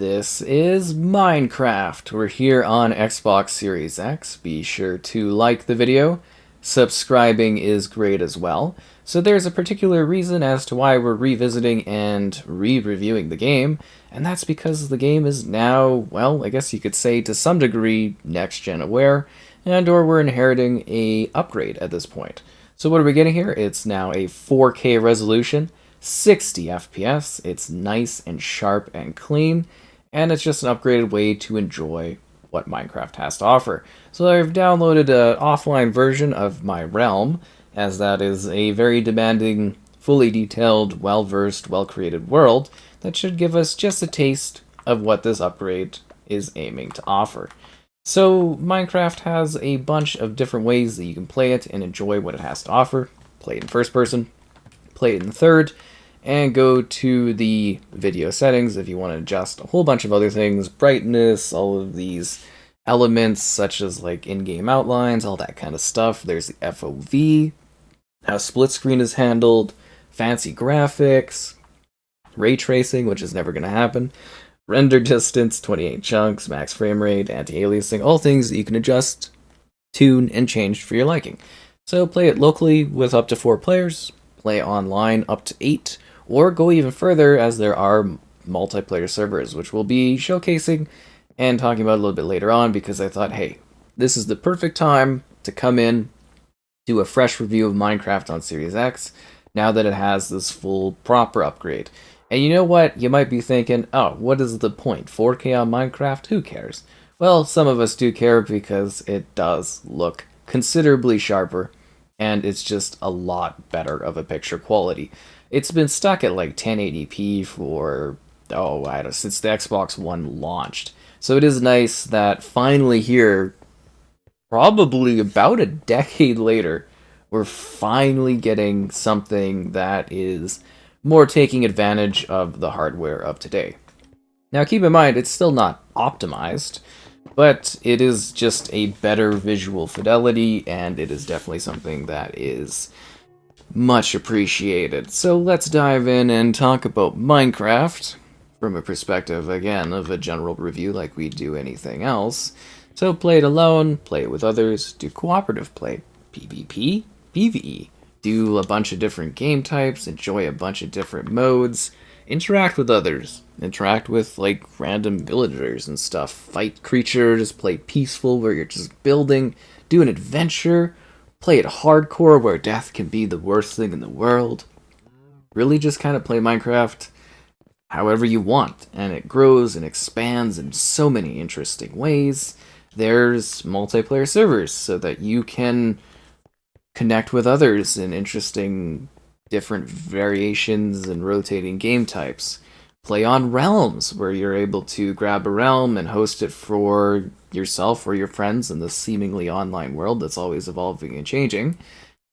This is Minecraft. We're here on Xbox Series X. Be sure to like the video. Subscribing is great as well. So there's a particular reason as to why we're revisiting and re-reviewing the game, and that's because the game is now, well, I guess you could say to some degree next-gen aware, and or we're inheriting a upgrade at this point. So what are we getting here? It's now a 4K resolution, 60 FPS, it's nice and sharp and clean, and it's just an upgraded way to enjoy what Minecraft has to offer. So I've downloaded an offline version of my realm, as that is a very demanding, fully detailed, well-versed, well-created world that should give us just a taste of what this upgrade is aiming to offer. So Minecraft has a bunch of different ways that you can play it and enjoy what it has to offer. Play it in first person, play it in third, and go to the video settings if you want to adjust a whole bunch of other things, brightness, all of these elements such as like in-game outlines, all that kind of stuff. There's the FOV, how split screen is handled, fancy graphics, ray tracing, which is never going to happen, render distance, 28 chunks, max frame rate, anti-aliasing, all things that you can adjust, tune, and change for your liking. So play it locally with up to 4 players, play online up to 8, or go even further as there are multiplayer servers, which we'll be showcasing and talking about a little bit later on, because I thought, hey, this is the perfect time to come in, do a fresh review of Minecraft on Series X, now that it has this full proper upgrade. And you know what? You might be thinking, oh, what is the point? 4K on Minecraft? Who cares? Well, some of us do care because it does look considerably sharper, and it's just a lot better of a picture quality. It's been stuck at like 1080p for, oh, I don't know, since the Xbox One launched. So it is nice that finally here, probably about a decade later, we're finally getting something that is more taking advantage of the hardware of today. Now keep in mind, it's still not optimized, but it is just a better visual fidelity, and it is definitely something that is much appreciated. So let's dive in and talk about Minecraft from a perspective, again, of a general review like we do anything else. So play it alone, play it with others, do cooperative play, PvP, PvE, do a bunch of different game types, enjoy a bunch of different modes, interact with others, interact with like random villagers and stuff, fight creatures, play peaceful where you're just building, do an adventure, play it hardcore where death can be the worst thing in the world. Really just kind of play Minecraft however you want, and it grows and expands in so many interesting ways. There's multiplayer servers so that you can connect with others in interesting different variations and rotating game types. Play on realms, where you're able to grab a realm and host it for yourself or your friends in this seemingly online world that's always evolving and changing.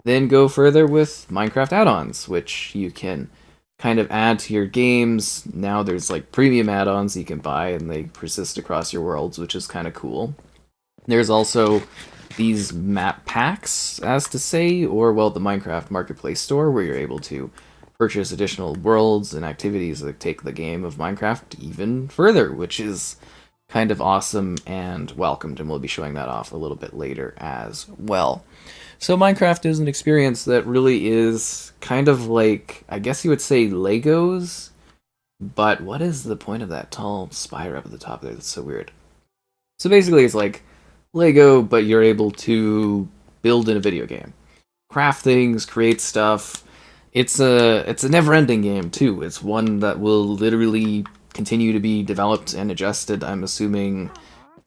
Then go further with Minecraft add-ons, which you can kind of add to your games. Now there's like premium add-ons you can buy, and they persist across your worlds, which is kind of cool. There's also these map packs, as to say, or, well, the Minecraft Marketplace store, where you're able to purchase additional worlds and activities that take the game of Minecraft even further, which is kind of awesome and welcomed, and we'll be showing that off a little bit later as well. So Minecraft is an experience that really is kind of like, I guess you would say Legos, but what is the point of that tall spire up at the top there? That's so weird. So basically it's like Lego, but you're able to build in a video game. Craft things, create stuff. It's a never-ending game, too. It's one that will literally continue to be developed and adjusted, I'm assuming,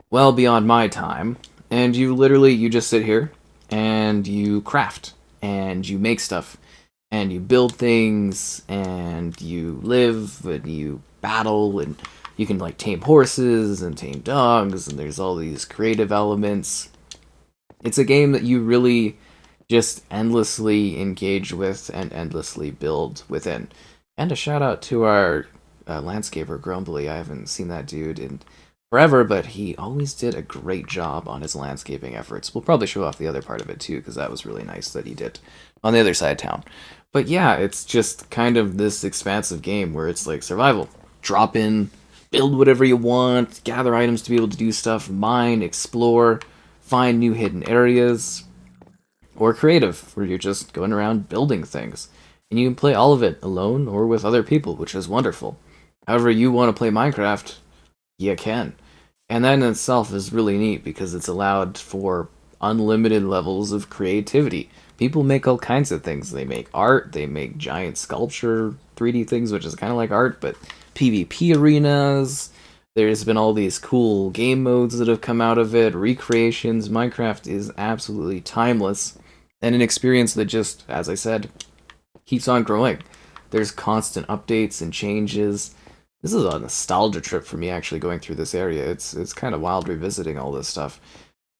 well beyond my time. And you just sit here, and you craft, and you make stuff, and you build things, and you live, and you battle, and you can like tame horses and tame dogs, and there's all these creative elements. It's a game that you really just endlessly engage with and endlessly build within. And a shout out to our landscaper Grumbly. I haven't seen that dude in forever, but he always did a great job on his landscaping efforts. We'll probably show off the other part of it too, because that was really nice that he did on the other side of town. But yeah, it's just kind of this expansive game where it's like survival. Drop in, build whatever you want, gather items to be able to do stuff, mine, explore, find new hidden areas, or creative, where you're just going around building things. And you can play all of it alone or with other people, which is wonderful. However you want to play Minecraft, you can. And that in itself is really neat because it's allowed for unlimited levels of creativity. People make all kinds of things. They make art, they make giant sculpture 3D things, which is kind of like art, but PvP arenas. There's been all these cool game modes that have come out of it, recreations. Minecraft is absolutely timeless and an experience that just, as I said, keeps on growing. There's constant updates and changes. This is a nostalgia trip for me actually going through this area. It's kind of wild revisiting all this stuff.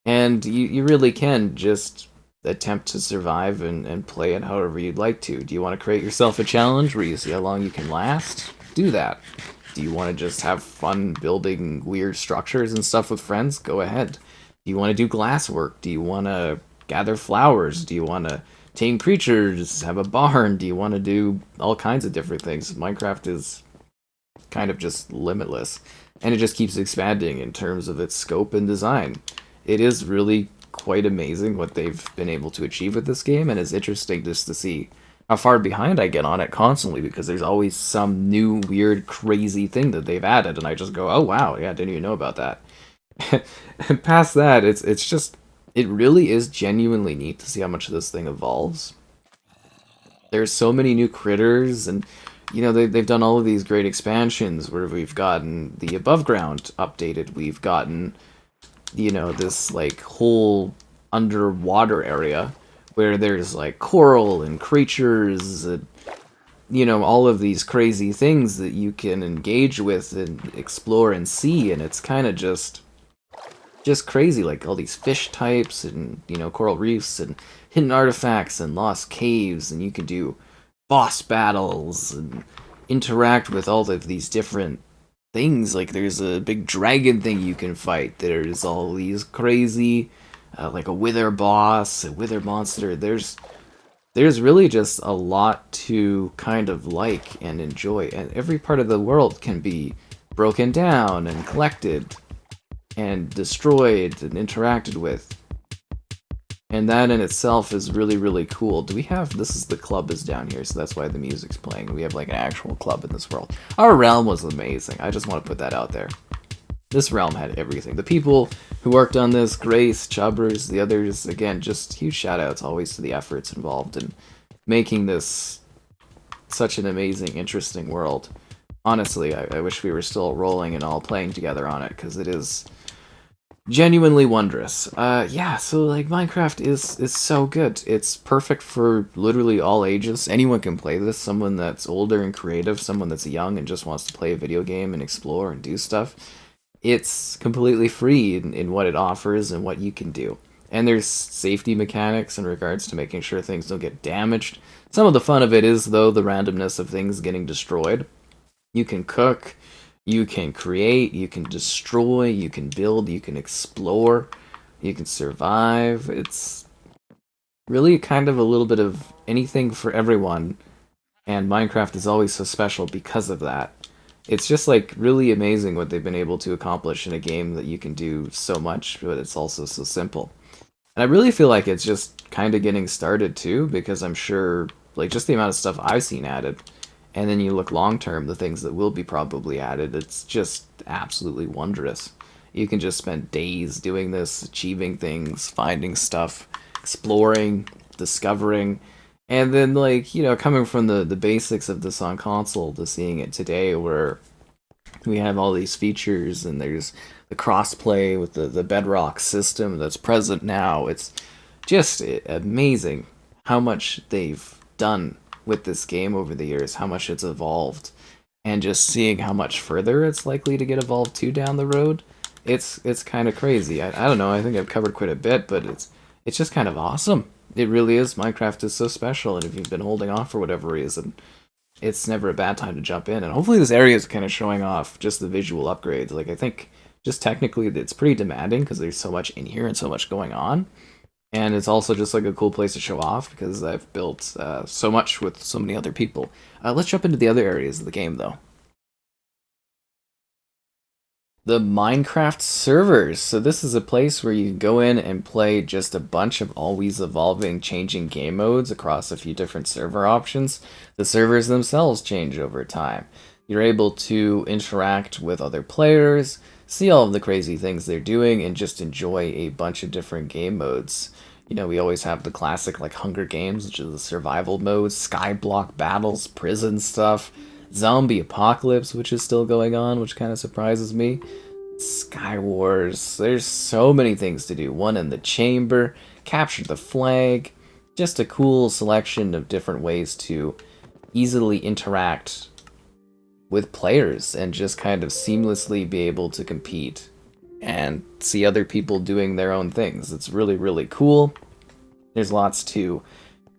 And you really can just attempt to survive and play it however you'd like to. Do you want to create yourself a challenge where you see how long you can last? Do that. Do you want to just have fun building weird structures and stuff with friends? Go ahead. Do you want to do glass work? Do you want to gather flowers? Do you want to tame creatures? Have a barn? Do you want to do all kinds of different things? Minecraft is kind of just limitless, and it just keeps expanding in terms of its scope and design. It is really quite amazing what they've been able to achieve with this game, and it's interesting just to see how far behind I get on it constantly because there's always some new, weird, crazy thing that they've added, and I just go, oh wow, yeah, I didn't even know about that. And past that, it's just, it really is genuinely neat to see how much this thing evolves. There's so many new critters, and they've done all of these great expansions where we've gotten the above ground updated, we've gotten this like whole underwater area where there's like coral and creatures and all of these crazy things that you can engage with and explore and see, and it's kind of just crazy, like all these fish types and coral reefs and hidden artifacts and lost caves, and you can do boss battles and interact with all of these different things. Like there's a big dragon thing you can fight. There's all these crazy, like a wither boss, a wither monster. There's really just a lot to kind of like and enjoy, and every part of the world can be broken down and collected and destroyed and interacted with. And that in itself is really, really cool. Do we have... This is the club is down here, so that's why the music's playing. We have like an actual club in this world. Our realm was amazing. I just want to put that out there. This realm had everything. The people who worked on this, Grace, Chubbers, the others, again, just huge shout-outs always to the efforts involved in making this such an amazing, interesting world. Honestly, I wish we were still rolling and all playing together on it, because it is genuinely wondrous. Yeah, so like Minecraft is so good. It's perfect for literally all ages. Anyone can play this. Someone that's older and creative, someone that's young and just wants to play a video game and explore and do stuff. It's completely free in what it offers and what you can do. And there's safety mechanics in regards to making sure things don't get damaged. Some of the fun of it is, though, the randomness of things getting destroyed. You can cook, you can create, you can destroy, you can build, you can explore, you can survive. It's really kind of a little bit of anything for everyone, and Minecraft is always so special because of that. It's just like really amazing what they've been able to accomplish in a game that you can do so much, but it's also so simple. And I really feel like it's just kind of getting started too, because I'm sure, like, just the amount of stuff I've seen added, and then you look long term, the things that will be probably added, it's just absolutely wondrous. You can just spend days doing this, achieving things, finding stuff, exploring, discovering, and then, like, coming from the basics of this on console to seeing it today where we have all these features and there's the crossplay with the Bedrock system that's present now. It's just amazing how much they've done with this game over the years, how much it's evolved, and just seeing how much further it's likely to get evolved to down the road. It's kind of crazy. I don't know, I think I've covered quite a bit, but it's just kind of awesome. It really is. Minecraft is so special, and if you've been holding off for whatever reason, it's never a bad time to jump in. And hopefully this area is kind of showing off just the visual upgrades. Like, I think just technically it's pretty demanding because there's so much in here and so much going on. And it's also just like a cool place to show off because I've built so much with so many other people. Let's jump into the other areas of the game, though. The Minecraft servers. So this is a place where you can go in and play just a bunch of always evolving, changing game modes across a few different server options. The servers themselves change over time. You're able to interact with other players, see all of the crazy things they're doing, and just enjoy a bunch of different game modes. You know, we always have the classic like Hunger Games, which is the survival mode, skyblock battles, prison stuff, zombie apocalypse, which is still going on, which kind of surprises me. Sky Wars. There's so many things to do. One in the chamber, capture the flag. Just a cool selection of different ways to easily interact with players and just kind of seamlessly be able to compete and see other people doing their own things. It's really, really cool. There's lots to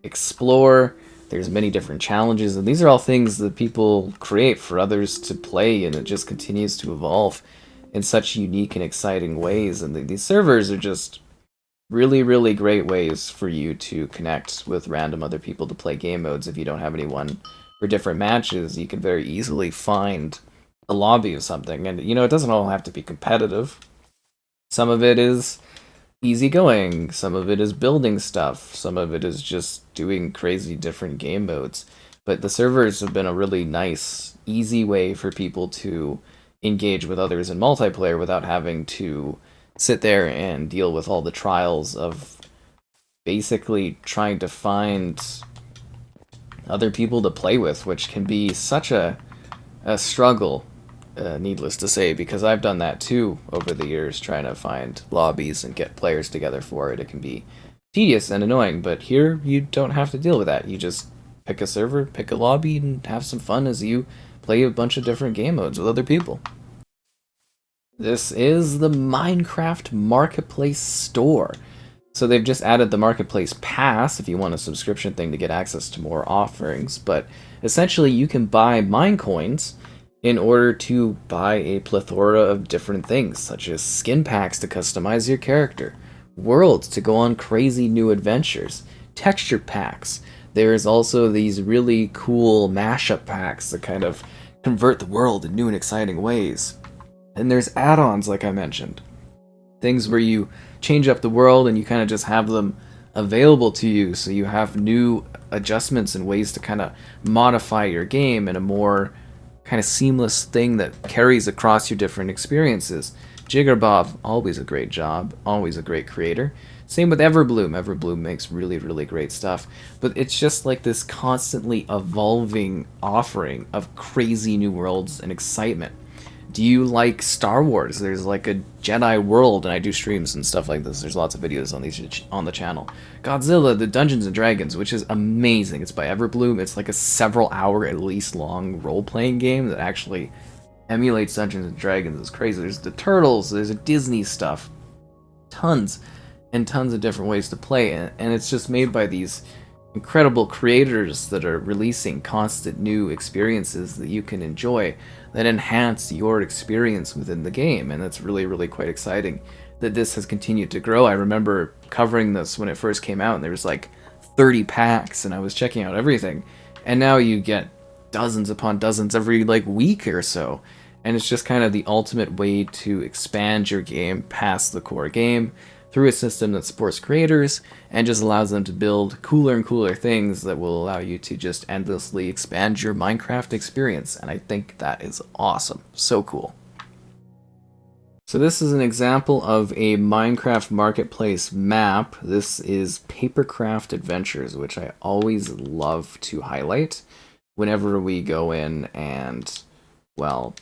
explore. There's many different challenges, and these are all things that people create for others to play, and it just continues to evolve in such unique and exciting ways. And these servers are just really, really great ways for you to connect with random other people to play game modes. If you don't have anyone for different matches, you can very easily find a lobby of something. And, you know, it doesn't all have to be competitive. Some of it is easygoing, some of it is building stuff, some of it is just doing crazy different game modes. But the servers have been a really nice, easy way for people to engage with others in multiplayer without having to sit there and deal with all the trials of basically trying to find other people to play with, which can be such a struggle, needless to say, because I've done that too over the years, trying to find lobbies and get players together for it. It can be tedious and annoying, but here you don't have to deal with that. You just pick a server, pick a lobby, and have some fun as you play a bunch of different game modes with other people. This is the Minecraft Marketplace store. So they've just added the Marketplace Pass if you want a subscription thing to get access to more offerings, but essentially you can buy mine coins in order to buy a plethora of different things, such as skin packs to customize your character, worlds to go on crazy new adventures, texture packs. There's also these really cool mashup packs that kind of convert the world in new and exciting ways. And there's add-ons, like I mentioned. Things where you change up the world and you kind of just have them available to you, so you have new adjustments and ways to kind of modify your game in a more kind of seamless thing that carries across your different experiences. Jiggerbob, always a great job, always a great creator. Same with Everbloom. Everbloom makes really, really great stuff. But it's just like this constantly evolving offering of crazy new worlds and excitement. Do you like Star Wars? There's like a Jedi world, and I do streams and stuff like this. There's lots of videos on the channel. Godzilla, the Dungeons and Dragons, which is amazing. It's by Everbloom. It's like a several hour at least long role-playing game that actually emulates Dungeons and Dragons. It's crazy. There's the Turtles. There's a Disney stuff. Tons and tons of different ways to play, and it's just made by these incredible creators that are releasing constant new experiences that you can enjoy that enhance your experience within the game. And that's really, really quite exciting that this has continued to grow. I remember covering this when it first came out, and there was like 30 packs, and I was checking out everything, and now you get dozens upon dozens every like week or so. And it's just kind of the ultimate way to expand your game past the core game through a system that supports creators and just allows them to build cooler and cooler things that will allow you to just endlessly expand your Minecraft experience. And I think that is awesome. So cool. So this is an example of a Minecraft Marketplace map. This is Papercraft Adventures, which I always love to highlight whenever we go in and, well,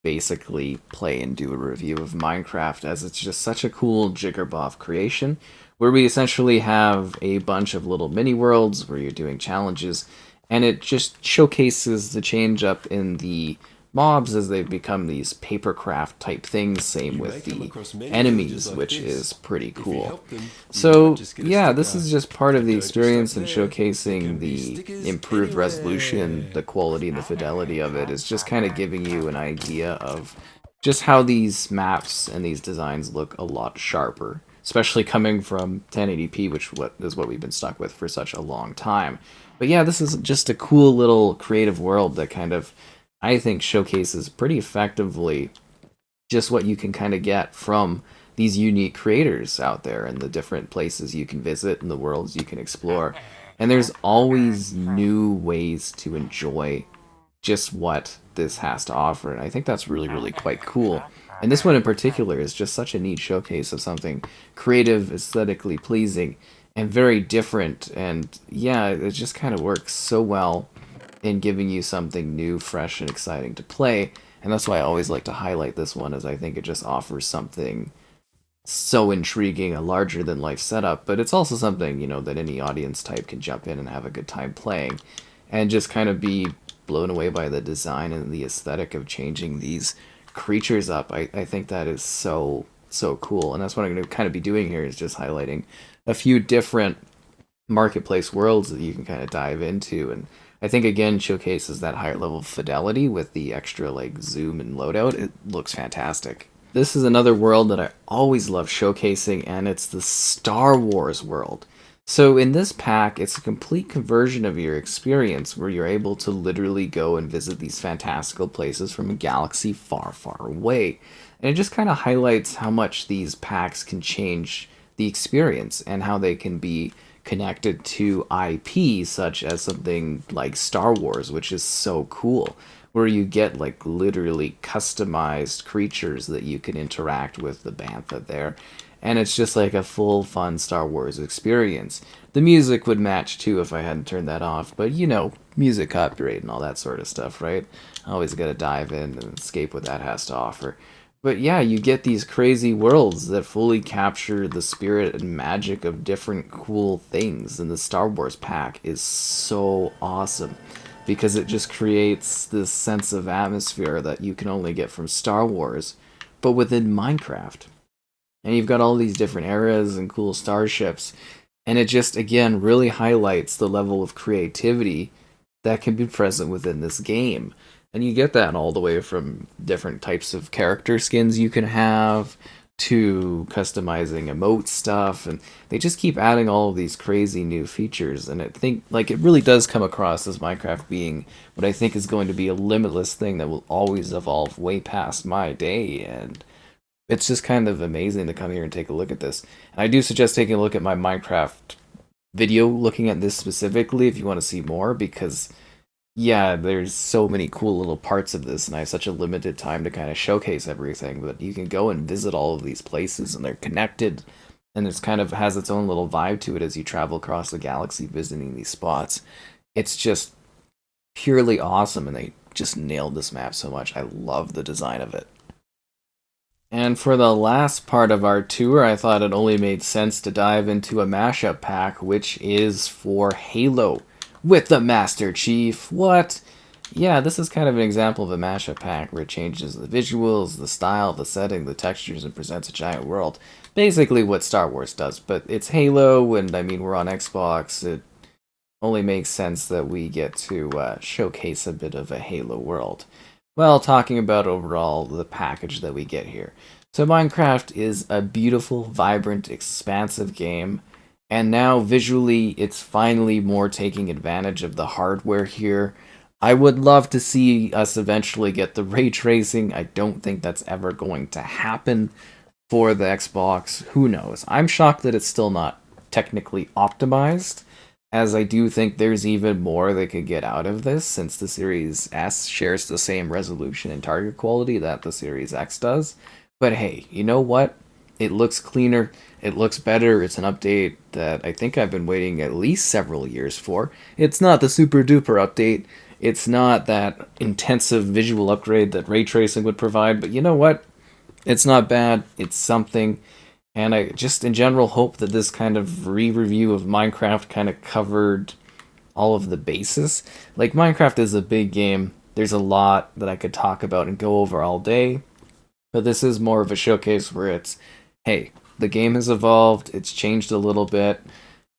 basically play and do a review of Minecraft, as it's just such a cool Jiggerboff creation where we essentially have a bunch of little mini worlds where you're doing challenges, and it just showcases the change up in the mobs as they become these papercraft type things. Same with the enemies, which is pretty cool. So yeah, this is just part of the experience, and showcasing the improved resolution, the quality and the fidelity of it is just kind of giving you an idea of just how these maps and these designs look a lot sharper, especially coming from 1080p, which is what we've been stuck with for such a long time. But yeah, this is just a cool little creative world that kind of, I think, showcases pretty effectively just what you can kind of get from these unique creators out there and the different places you can visit and the worlds you can explore. And there's always new ways to enjoy just what this has to offer. And I think that's really, really quite cool. And this one in particular is just such a neat showcase of something creative, aesthetically pleasing, and very different. And yeah, it just kind of works so well in giving you something new, fresh, and exciting to play. And that's why I always like to highlight this one, as I think it just offers something so intriguing, a larger than life setup, but it's also something, that any audience type can jump in and have a good time playing and just kind of be blown away by the design and the aesthetic of changing these creatures up. I think that is so, so cool. And that's what I'm going to kind of be doing here, is just highlighting a few different marketplace worlds that you can kind of dive into. And I think, again, showcases that higher level of fidelity with the extra like zoom and loadout. It looks fantastic. This is another world that I always love showcasing, and it's the Star Wars world. So in this pack, it's a complete conversion of your experience where you're able to literally go and visit these fantastical places from a galaxy far, far away. And it just kind of highlights how much these packs can change the experience and how they can be connected to IP, such as something like Star Wars, which is so cool, where you get like literally customized creatures that you can interact with the bantha there. And it's just like a full fun Star Wars experience. The music would match too if I hadn't turned that off, but music copyright and all that sort of stuff, right? I always gotta dive in and escape what that has to offer. But yeah, you get these crazy worlds that fully capture the spirit and magic of different cool things, and the Star Wars pack is so awesome because it just creates this sense of atmosphere that you can only get from Star Wars, but within Minecraft. And you've got all these different eras and cool starships, and it just, again, really highlights the level of creativity that can be present within this game. And you get that all the way from different types of character skins you can have to customizing emote stuff, and they just keep adding all of these crazy new features. And I think it really does come across as Minecraft being what I think is going to be a limitless thing that will always evolve way past my day. And it's just kind of amazing to come here and take a look at this. And I do suggest taking a look at my Minecraft video looking at this specifically if you want to see more, because yeah, there's so many cool little parts of this, and I have such a limited time to kind of showcase everything, but you can go and visit all of these places, and they're connected, and it's kind of has its own little vibe to it as you travel across the galaxy visiting these spots. It's just purely awesome, and they just nailed this map so much. I love the design of it. And for the last part of our tour, I thought it only made sense to dive into a mashup pack, which is for Halo with the Master Chief. What? Yeah, this is kind of an example of a mashup pack where it changes the visuals, the style, the setting, the textures, and presents a giant world. Basically what Star Wars does, but it's Halo, and I mean, we're on Xbox. It only makes sense that we get to showcase a bit of a Halo world. Well, talking about overall the package that we get here. So Minecraft is a beautiful, vibrant, expansive game, and now visually it's finally more taking advantage of the hardware here. I would love to see us eventually get the ray tracing. I don't think that's ever going to happen for the Xbox. Who knows? I'm shocked that it's still not technically optimized, as I do think there's even more they could get out of this, since the Series S shares the same resolution and target quality that the Series X does. But hey, you know what? It looks cleaner, it looks better, it's an update that I think I've been waiting at least several years for. It's not the super duper update, it's not that intensive visual upgrade that ray tracing would provide, but you know what? It's not bad, it's something. And I just in general hope that this kind of re-review of Minecraft kind of covered all of the bases. Like, Minecraft is a big game, there's a lot that I could talk about and go over all day, but this is more of a showcase where it's, hey, the game has evolved, it's changed a little bit.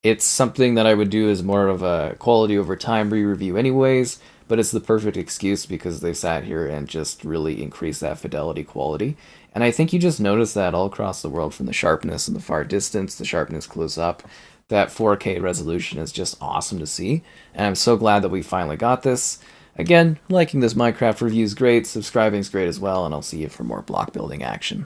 It's something that I would do as more of a quality over time re-review anyways, but it's the perfect excuse because they sat here and just really increased that fidelity quality. And I think you just notice that all across the world, from the sharpness in the far distance, the sharpness close up. That 4K resolution is just awesome to see, and I'm so glad that we finally got this. Again, liking this Minecraft review is great, subscribing is great as well, and I'll see you for more block building action.